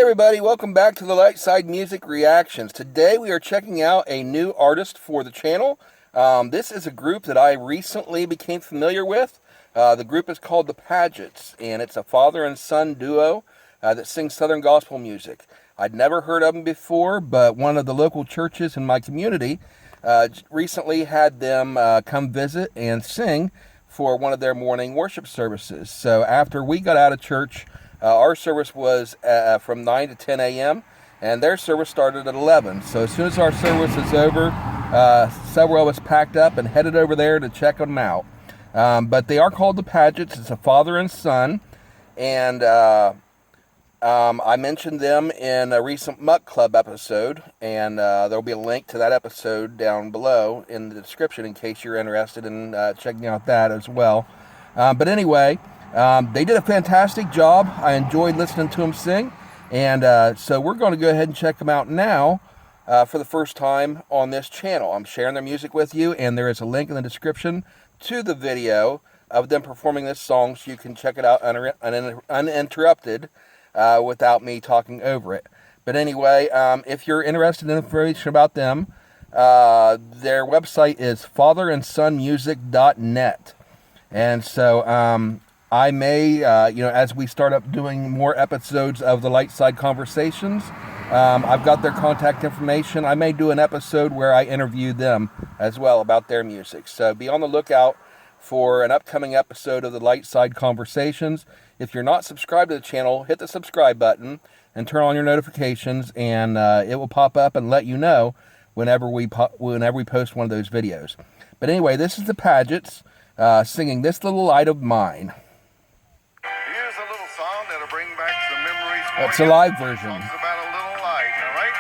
everybody, welcome back to the Lightside Music Reactions. Today we are checking out a new artist for the channel. This is a group that I recently became familiar with. The group is called the Padgetts, and it's a father and son duo that sings Southern gospel music. I'd never heard of them before, but one of the local churches in my community recently had them come visit and sing for one of their morning worship services. So after we got out of church, our service was from 9 to 10 a.m., and their service started at 11. So as soon as our service is over, several of us packed up and headed over there to check them out. But they are called the Padgetts. It's a father and son, and I mentioned them in a recent Muck Club episode, and there'll be a link to that episode down below in the description in case you're interested in checking out that as well. But anyway, they did a fantastic job. I enjoyed listening to them sing, and so we're going to go ahead and check them out now for the first time on this channel. I'm sharing their music with you, and there is a link in the description to the video of them performing this song so you can check it out uninterrupted without me talking over it. But anyway, if you're interested in information about them, their website is fatherandsonmusic.net. And so I may, as we start up doing more episodes of the Lightside Conversations, I've got their contact information. I may do an episode where I interview them as well about their music. So be on the lookout for an upcoming episode of the Lightside Conversations. If you're not subscribed to the channel, hit the subscribe button and turn on your notifications, and it will pop up and let you know whenever we post one of those videos. But anyway, this is the Padgetts singing "This Little Light of Mine." Here's a little song that'll bring back some memories for That's you. a live version. Talks about a little light, all right?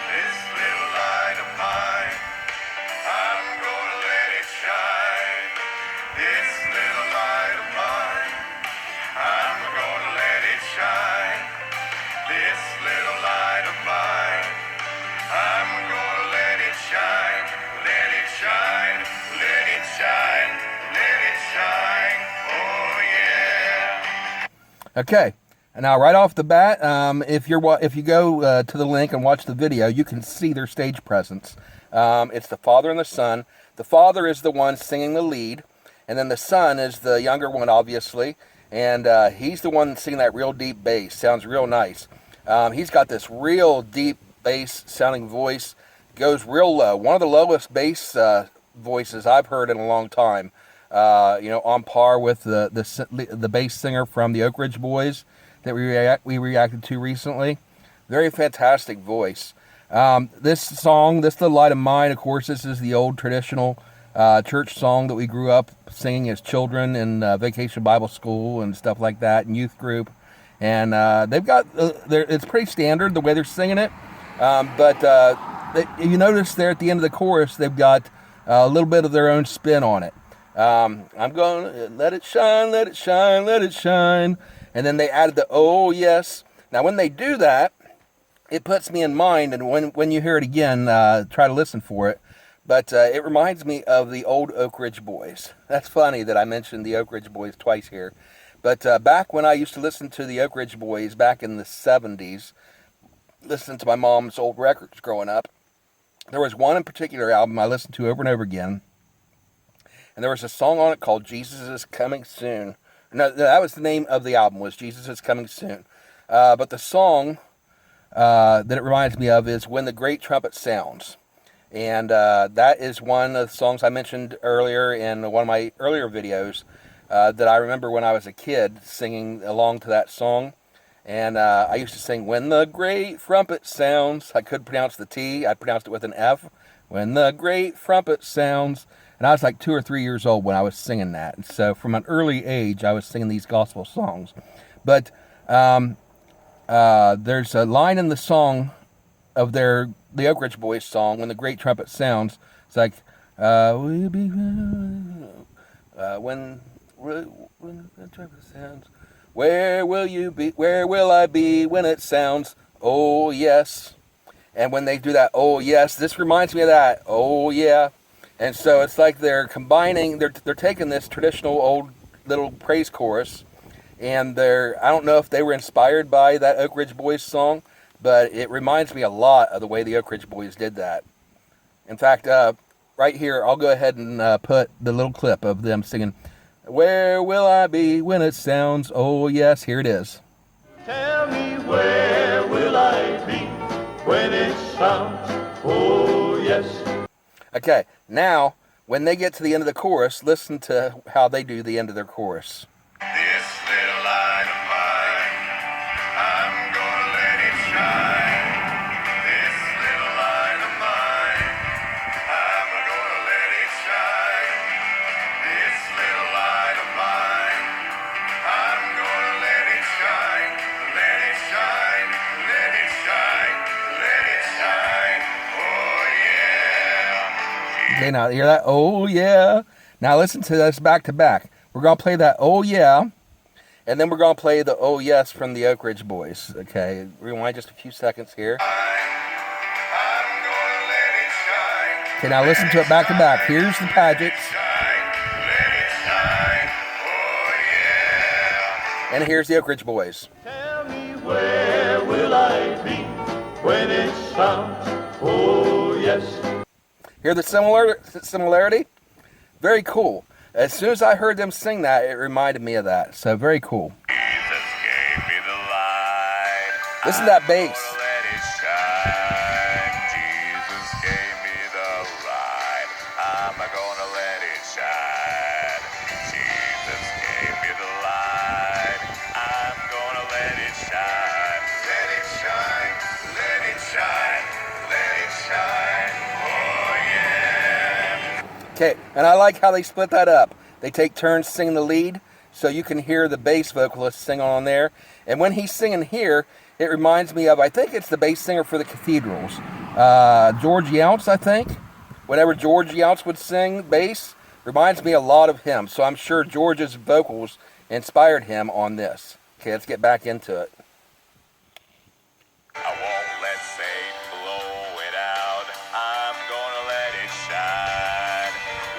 This little light of mine, I'm gonna let it shine. This little light of mine, I'm gonna let it shine. This little light of mine, I'm gonna let it shine, let it shine, let it shine, let it shine, oh yeah. Okay, and now right off the bat, if you go to the link and watch the video, you can see their stage presence. It's the father and the son. The father is the one singing the lead, and then the son is the younger one, obviously, and he's the one singing that real deep bass. Sounds real nice. He's got this real deep bass sounding voice, goes real low. One of the lowest bass voices I've heard in a long time. On par with the bass singer from the Oak Ridge Boys that we reacted to recently. Very fantastic voice. This song, "This Little Light of Mine," of course, this is the old traditional church song that we grew up singing as children in Vacation Bible School and stuff like that, and youth group. And they've got, it's pretty standard the way they're singing it. But you notice there at the end of the chorus, they've got a little bit of their own spin on it. I'm going to let it shine, let it shine, let it shine. And then they added the "oh yes." Now when they do that, it puts me in mind, and when you hear it again, try to listen for it. But it reminds me of the old Oak Ridge Boys. That's funny that I mentioned the Oak Ridge Boys twice here. But back when I used to listen to the Oak Ridge Boys back in the 70s, listening to my mom's old records growing up, there was one in particular album I listened to over and over again. And there was a song on it called "Jesus Is Coming Soon." No, that was the name of the album, was "Jesus Is Coming Soon." But the song that it reminds me of is "When the Great Trumpet Sounds." And that is one of the songs I mentioned earlier in one of my earlier videos that I remember when I was a kid singing along to that song. And I used to sing "When the Great Trumpet Sounds." I couldn't pronounce the T. I pronounced it with an F. "When the Great Trumpet Sounds." And I was like 2 or 3 years old when I was singing that. And so from an early age, I was singing these gospel songs. But there's a line in the song of the Oak Ridge Boys song, "When the Great Trumpet Sounds." It's like, will you be when the trumpet sounds? Where will you be? Where will I be when it sounds? Oh yes. And when they do that, "oh yes," this reminds me of that. Oh yeah. And so it's like they're combining, they're taking this traditional old little praise chorus, and I don't know if they were inspired by that Oak Ridge Boys song, but it reminds me a lot of the way the Oak Ridge Boys did that. In fact, right here, I'll go ahead and put the little clip of them singing, "Where will I be when it sounds, oh yes," here it is. Tell me, where will I be when it sounds, oh yes. Okay, now, when they get to the end of the chorus, listen to how they do the end of their chorus. This little light of mine, I'm gonna let it shine. This little light of mine, I'm gonna let it shine. This little light of mine, I'm gonna let it shine. Let it shine, let it shine, let it shine. Oh yeah. Okay, now, hear that? Oh, yeah. Now, listen to this back to back. We're going to play that "Oh Yeah," and then we're going to play the "Oh Yes" from the Oak Ridge Boys. Okay, rewind just a few seconds here. I'm gonna let it shine. Okay, now listen to it back to back. Here's the Padgetts, Shine, let it shine. Oh yeah. and here's the Oak Ridge Boys. Tell me, where will I be when it sounds, oh yes. Hear the similarity? Very cool. As soon as I heard them sing that, it reminded me of that. So very cool. Jesus gave me the light. Listen to that bass. Let it shine. Jesus gave me the light. I'm gonna let it shine. Jesus gave me the light. I'm gonna let it shine. Let it shine. Let it shine. Let it shine. Oh yeah. Okay, and I like how they split that up. They take turns singing the lead, so you can hear the bass vocalist sing on there. And when he's singing here, it reminds me of, I think it's the bass singer for the Cathedrals, George Younts, I think. Whenever George Younts would sing bass, reminds me a lot of him. So I'm sure George's vocals inspired him on this. Okay, let's get back into it. I won't let Satan blow it out. I'm gonna let it shine.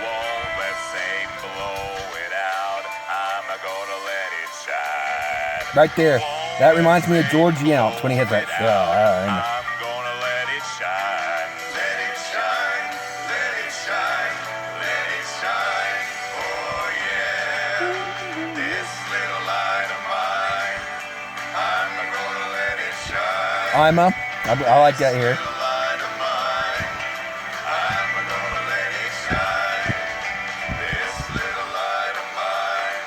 Won't let Satan blow it out. I'm gonna let it shine. Right there. That reminds me of George Younts when he hit that. I'm gonna let it shine. Let it shine. Let it shine. Let it shine. Oh yeah. This little light of mine, I'm gonna let it shine. I like that here. Little light of mine, I'm gonna let it shine. This little light of mine,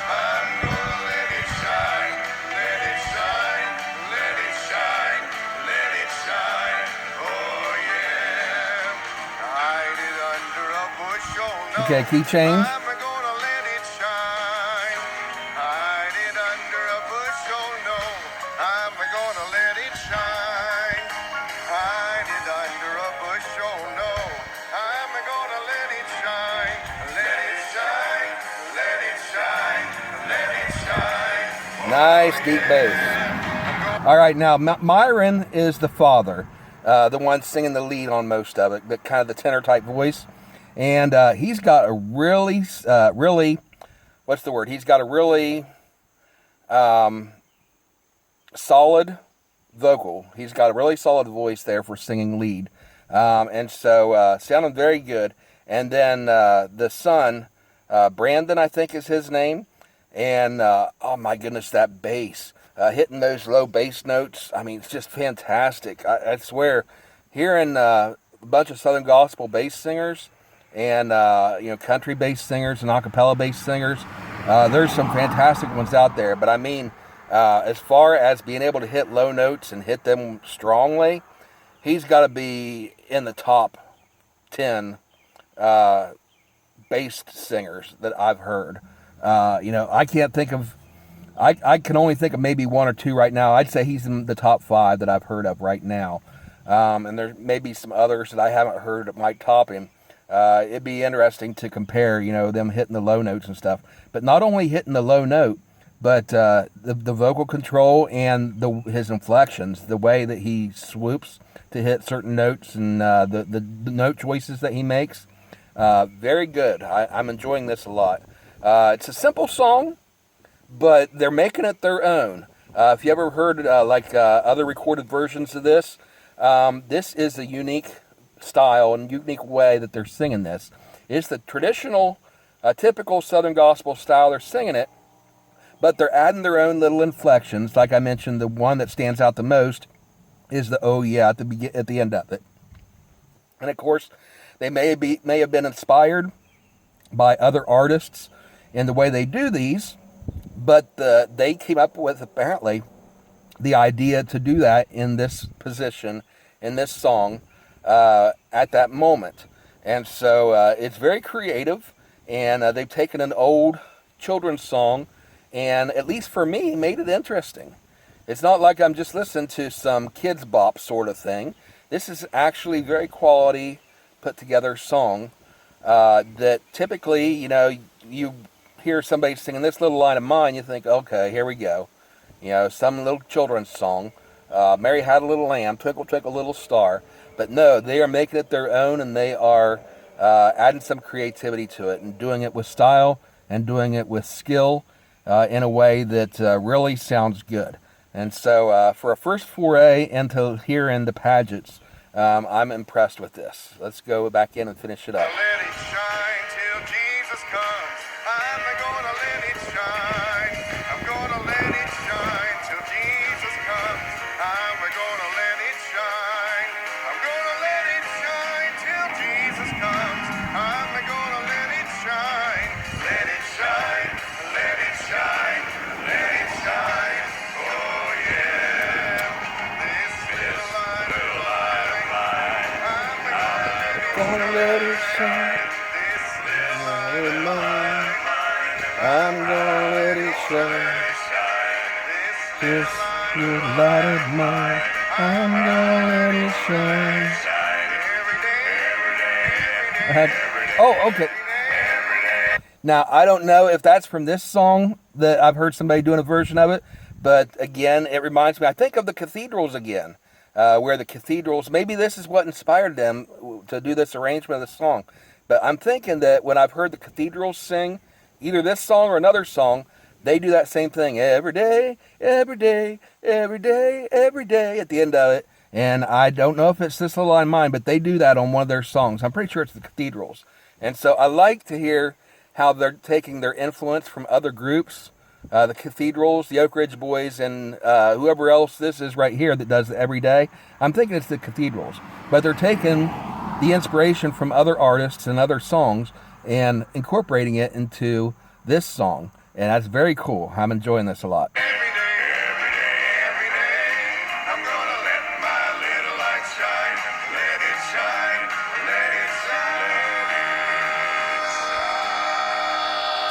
I'm gonna let it shine. Let it shine, let it shine, let it shine. Oh yeah. Hide it under a bushel, no. Okay, keychains. I'm gonna let it shine. Hide it under a bushel, no. I'm gonna let it shine. Hide it under a bushel, no. I'm gonna let it shine. Let it shine. Let it shine. Let it shine. Nice deep bass. All right, now Myron is the father, the one singing the lead on most of it, but kind of the tenor type voice. And he's got a really, what's the word? He's got a really solid vocal. He's got a really solid voice there for singing lead. And so sounded very good. And then the son, Brandon, I think is his name. And oh my goodness, that bass. Hitting those low bass notes. I mean, it's just fantastic. I swear, hearing a bunch of Southern gospel bass singers and country bass singers and a cappella bass singers, there's some fantastic ones out there. But I mean, as far as being able to hit low notes and hit them strongly, he's got to be in the top 10 bass singers that I've heard. I can't think of, I can only think of maybe one or two right now. I'd say he's in the top 5 that I've heard of right now. And there may be some others that I haven't heard that might top him. It'd be interesting to compare, them hitting the low notes and stuff. But not only hitting the low note, but the vocal control and his inflections, the way that he swoops to hit certain notes and the note choices that he makes. Very good. I'm enjoying this a lot. It's a simple song, but they're making it their own. If you ever heard other recorded versions of this, this is a unique style and unique way that they're singing this. It's the traditional, typical Southern gospel style they're singing it, but they're adding their own little inflections. Like I mentioned, the one that stands out the most is the "oh yeah" at the end of it. And of course, they may have been inspired by other artists in the way they do these, but they came up with apparently the idea to do that in this position, in this song, at that moment. And so it's very creative, and they've taken an old children's song and, at least for me, made it interesting. It's not like I'm just listening to some kids bop sort of thing. This is actually very quality, put together song that typically, you hear somebody singing this little line of mine, you think, okay, here we go. Some little children's song. Mary Had a Little Lamb, Twinkle, Twinkle, Little Star. But no, they are making it their own, and they are adding some creativity to it and doing it with style and doing it with skill in a way that really sounds good. And so for a first foray into hearing the Padgetts, I'm impressed with this. Let's go back in and finish it up. Let it shine till Jesus comes. I'm gonna let it shine. I'm gonna let it shine till Jesus comes. I'm gonna let it shine. I'm gonna let it shine till Jesus comes. I'm gonna let it shine. Let it shine. Let it shine. Let it shine. Oh yeah. This little light of mine. I'm Gonna let it shine. I'm gonna let it shine. This little light of mine. I'm gonna let it shine. Oh, okay. Now, I don't know if that's from this song that I've heard somebody doing a version of it, but again, it reminds me, I think of the cathedrals again, where the cathedrals, maybe this is what inspired them to do this arrangement of the song. But I'm thinking that when I've heard the cathedrals sing, either this song or another song, they do that same thing every day, every day, every day, every day at the end of it. And I don't know if it's this little line mine, but they do that on one of their songs. I'm pretty sure it's the cathedrals. And so I like to hear how they're taking their influence from other groups, the cathedrals, the Oak Ridge Boys, and whoever else this is right here that does it every day. I'm thinking it's the cathedrals. But they're taking the inspiration from other artists and other songs and incorporating it into this song. And that's very cool. I'm enjoying this a lot. every day, I'm gonna let my little light shine. Let it shine, let it shine.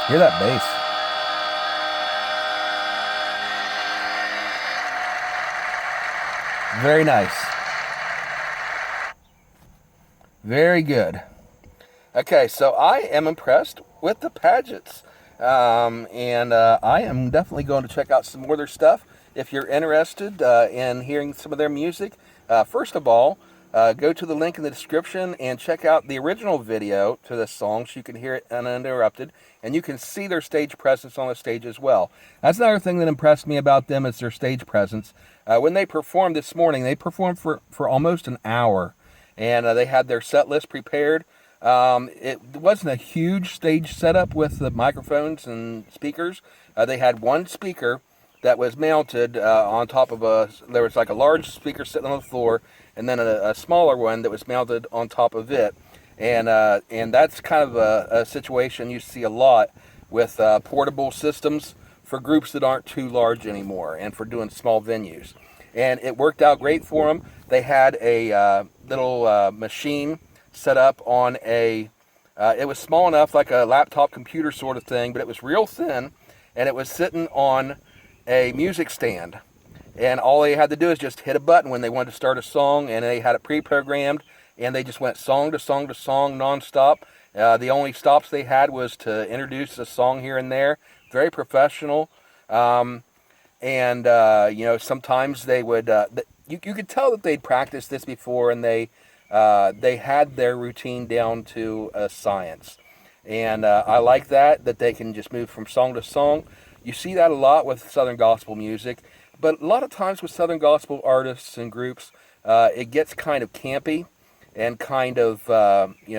Hear that bass. Very nice. Very good. Okay, so I am impressed with the Padgetts. And I am definitely going to check out some more of their stuff. If you're interested in hearing some of their music, first of all, go to the link in the description and check out the original video to this song so you can hear it uninterrupted, and you can see their stage presence on the stage as well. That's another thing that impressed me about them is their stage presence. When they performed this morning, they performed for almost an hour, and they had their set list prepared. It wasn't a huge stage setup with the microphones and speakers. They had one speaker that was mounted on top of there was like a large speaker sitting on the floor, and then a smaller one that was mounted on top of it. And that's kind of a situation you see a lot with portable systems for groups that aren't too large anymore and for doing small venues. And it worked out great for them. They had a little machine set up on it was small enough, like a laptop computer sort of thing, but it was real thin, and it was sitting on a music stand. And all they had to do is just hit a button when they wanted to start a song, and they had it pre-programmed, and they just went song to song to song nonstop. The only stops they had was to introduce a song here and there. Very professional. Sometimes they would, you could tell that they'd practiced this before, and they They had their routine down to a science. And I like that they can just move from song to song. You see that a lot with Southern gospel music, but a lot of times with Southern gospel artists and groups, it gets kind of campy and kind of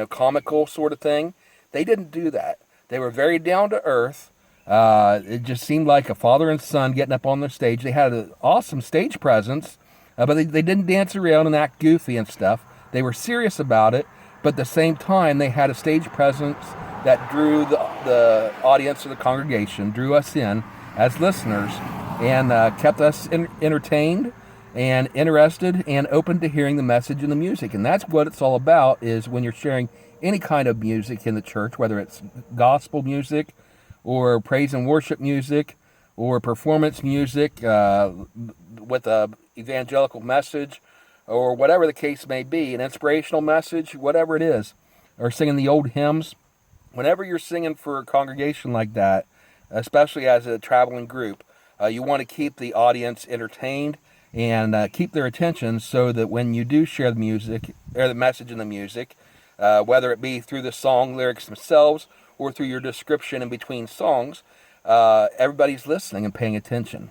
comical sort of thing. They didn't do that. They were very down to earth. It just seemed like a father and son getting up on the stage. They had an awesome stage presence, but they didn't dance around and act goofy and stuff. They were serious about it, but at the same time, they had a stage presence that drew the audience or the congregation, drew us in as listeners, and kept us entertained and interested and open to hearing the message and the music. And that's what it's all about, is when you're sharing any kind of music in the church, whether it's gospel music or praise and worship music or performance music with a evangelical message, or whatever the case may be, an inspirational message, whatever it is, or singing the old hymns. Whenever you're singing for a congregation like that, especially as a traveling group, you want to keep the audience entertained and keep their attention, so that when you do share the music or the message in the music, whether it be through the song lyrics themselves or through your description in between songs, everybody's listening and paying attention.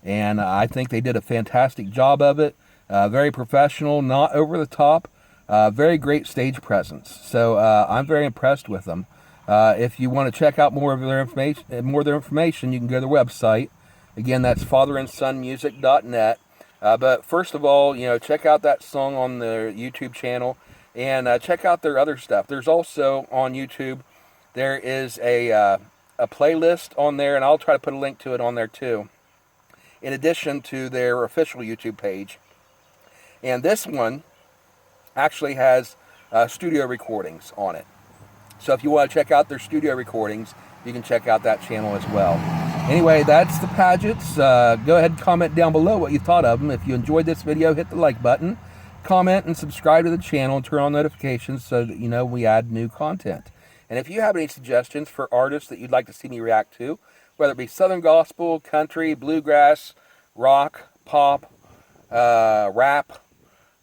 And I think they did a fantastic job of it. Very professional, not over the top, very great stage presence. So I'm very impressed with them. If you want to check out more of their information, you can go to their website. Again, that's fatherandsonmusic.net. But first of all, check out that song on their YouTube channel, and check out their other stuff. There's also on YouTube, there is a playlist on there, and I'll try to put a link to it on there too, in addition to their official YouTube page. And this one actually has studio recordings on it. So if you want to check out their studio recordings, you can check out that channel as well. Anyway, that's the Padgetts. Go ahead and comment down below what you thought of them. If you enjoyed this video, hit the like button, comment, and subscribe to the channel, and turn on notifications so that you know we add new content. And if you have any suggestions for artists that you'd like to see me react to, whether it be Southern gospel, country, bluegrass, rock, pop, rap,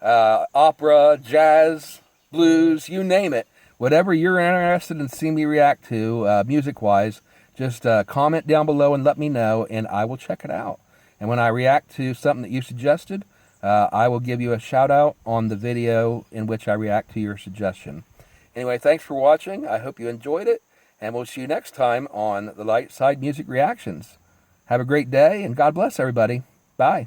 opera, jazz, blues, you name it, whatever you're interested in seeing me react to music-wise, just comment down below and let me know, and I will check it out. And when I react to something that you suggested, I will give you a shout out on the video in which I react to your suggestion. Anyway, thanks for watching. I hope you enjoyed it, and we'll see you next time on the Light Side Music Reactions. Have a great day, and God bless everybody. Bye.